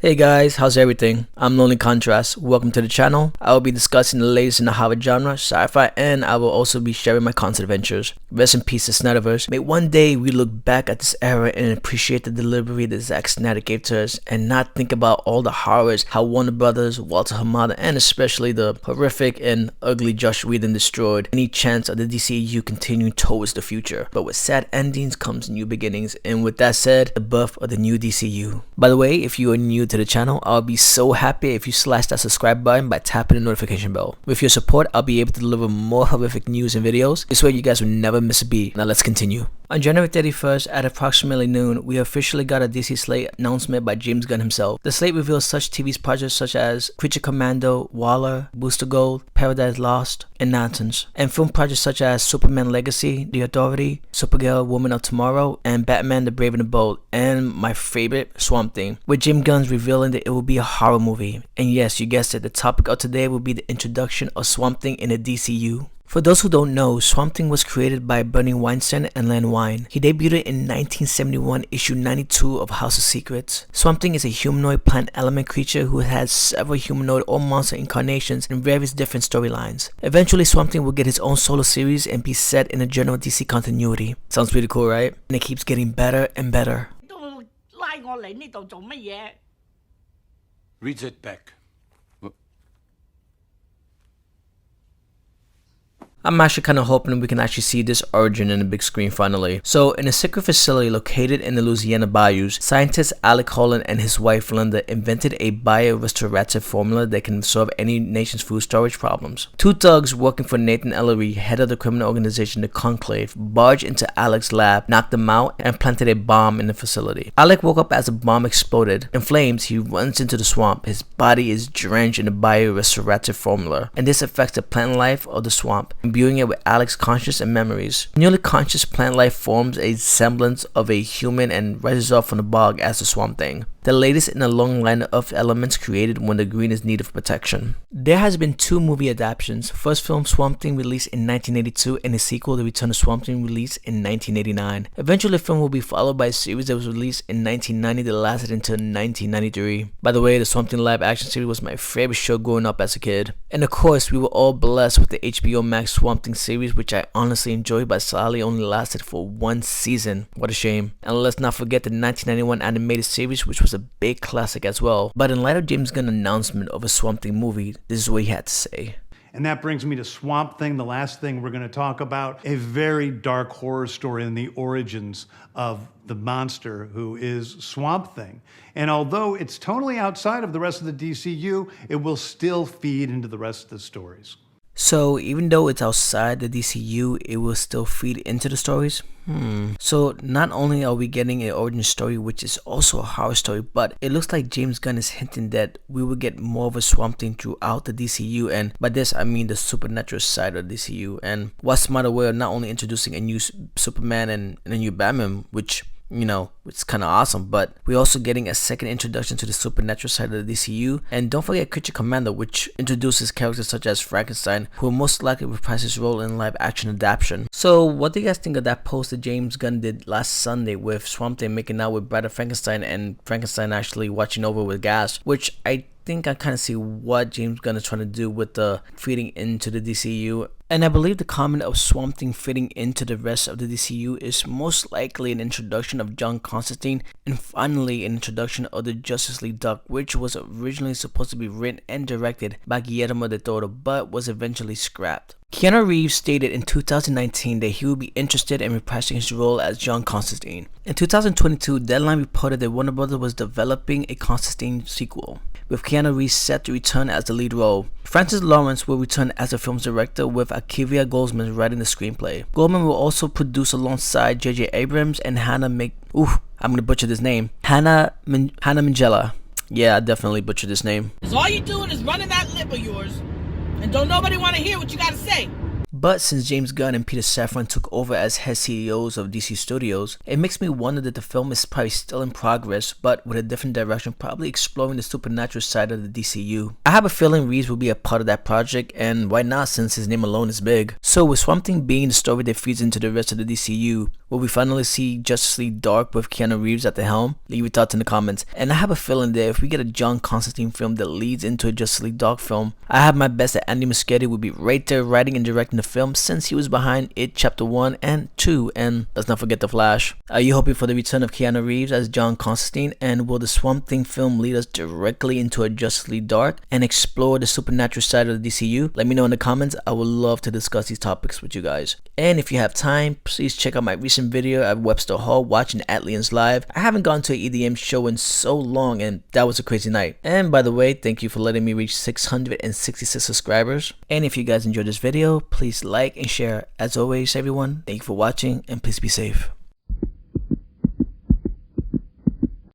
Hey guys, how's everything? I'm Lonely Contrast. Welcome to the channel. I will be discussing the latest in the horror genre, sci-fi, and I will also be sharing my concert adventures. Rest in peace to Snyderverse. May one day we look back at this era and appreciate the delivery that Zack Snyder gave to us and not think about all the horrors how Warner Brothers, Walter Hamada, and especially the horrific and ugly Joss Whedon destroyed any chance of the DCU continuing towards the future. But with sad endings comes new beginnings, and with that said, the birth of the new DCU. By the way, if you are new to the channel, I'll be so happy if you slash that subscribe button by tapping the notification bell. With your support, I'll be able to deliver more horrific news and videos. This way you guys will never miss a beat. Now let's continue. On January 31st at approximately noon, we officially got a DC slate announcement by James Gunn himself. The slate reveals such TV projects such as Creature Commando, Waller, Booster Gold, Paradise Lost, and Nonsense, and film projects such as Superman Legacy, The Authority, Supergirl, Woman of Tomorrow, and Batman the Brave and the Bold, and my favorite, Swamp Thing, with Jim Gunn's revealing that it will be a horror movie. And yes, you guessed it, the topic of today will be the introduction of Swamp Thing in the DCU. For those who don't know, Swamp Thing was created by Bernie Weinstein and Len Wein. He debuted in 1971, issue 92 of House of Secrets. Swamp Thing is a humanoid plant element creature who has several humanoid or monster incarnations in various different storylines. Eventually, Swamp Thing will get his own solo series and be set in the general DC continuity. Sounds pretty cool, right? And it keeps getting better and better. Read it back. I'm actually kind of hoping we can actually see this origin in the big screen finally. So, in a secret facility located in the Louisiana bayous, scientist Alec Holland and his wife Linda invented a biorestorative formula that can solve any nation's food storage problems. Two thugs working for Nathan Ellery, head of the criminal organization The Conclave, barged into Alec's lab, knocked him out, and planted a bomb in the facility. Alec woke up as the bomb exploded. In flames, he runs into the swamp. His body is drenched in the biorestorative formula, and this affects the plant life of the swamp, imbuing it with Alec's conscious and memories. Nearly conscious plant life forms a semblance of a human and rises up from the bog as the Swamp Thing, the latest in a long line of elements created when the green is needed for protection. There has been two movie adaptations. First film Swamp Thing released in 1982 and the sequel The Return of Swamp Thing released in 1989. Eventually the film will be followed by a series that was released in 1990 that lasted until 1993. By the way, the Swamp Thing live action series was my favorite show growing up as a kid. And of course, we were all blessed with the HBO Max Swamp Thing series, which I honestly enjoyed but sadly only lasted for one season. What a shame. And let's not forget the 1991 animated series, which was a big classic as well. But in light of James Gunn's announcement of a Swamp Thing movie, this is what he had to say. And that brings me to Swamp Thing, the last thing we're going to talk about. A very dark horror story in the origins of the monster who is Swamp Thing. And although it's totally outside of the rest of the DCU, it will still feed into the rest of the stories. So even though it's outside the DCU, it will still feed into the stories? So not only are we getting an origin story, which is also a horror story, but it looks like James Gunn is hinting that we will get more of a Swamp Thing throughout the DCU, and by this I mean the supernatural side of the DCU. And what smarter way of not only introducing a new Superman and a new Batman, which, you know, it's kind of awesome, but we're also getting a second introduction to the supernatural side of the DCU. And don't forget Creature Commando, which introduces characters such as Frankenstein, who will most likely reprise his role in live action adaptation. So what do you guys think of that post that James Gunn did last Sunday with Swamp Thing making out with Bride of Frankenstein and Frankenstein actually watching over with gas, which I think I kind of see what James Gunn is trying to do with the feeding into the DCU. And I believe the comment of Swamp Thing fitting into the rest of the DCU is most likely an introduction of John Constantine and finally an introduction of the Justice League Duck, which was originally supposed to be written and directed by Guillermo del Toro but was eventually scrapped. Keanu Reeves stated in 2019 that he would be interested in reprising his role as John Constantine. In 2022, Deadline reported that Warner Brothers was developing a Constantine sequel, with Keanu Reeves set to return as the lead role. Francis Lawrence will return as the film's director, with Akivia Goldsman writing the screenplay. Goldman will also produce alongside J.J. Abrams and Hannah Minghella. Yeah, I definitely butchered this name. Cause all you doing is running that lip of yours, and don't nobody want to hear what you gotta say. But since James Gunn and Peter Safran took over as head CEOs of DC Studios, it makes me wonder that the film is probably still in progress, but with a different direction, probably exploring the supernatural side of the DCU. I have a feeling Reeves will be a part of that project, and why not, since his name alone is big. So with Swamp Thing being the story that feeds into the rest of the DCU, will we finally see Justice League Dark with Keanu Reeves at the helm? Leave your thoughts in the comments. And I have a feeling that if we get a John Constantine film that leads into a Justice League Dark film, I have my best that Andy Muschietti will be right there writing and directing the film, since he was behind It Chapter 1 and 2, and let's not forget The Flash. Are you hoping for the return of Keanu Reeves as John Constantine, and will the Swamp Thing film lead us directly into a Justice League Dark and explore the supernatural side of the DCU? Let me know in the comments. I would love to discuss these topics with you guys. And if you have time, please check out my recent video at Webster Hall watching Atlians live. I haven't gone to an EDM show in so long, and that was a crazy night. And by the way, thank you for letting me reach 666 subscribers. And if you guys enjoyed this video, please like and share. As always, everyone, thank you for watching, and please be safe.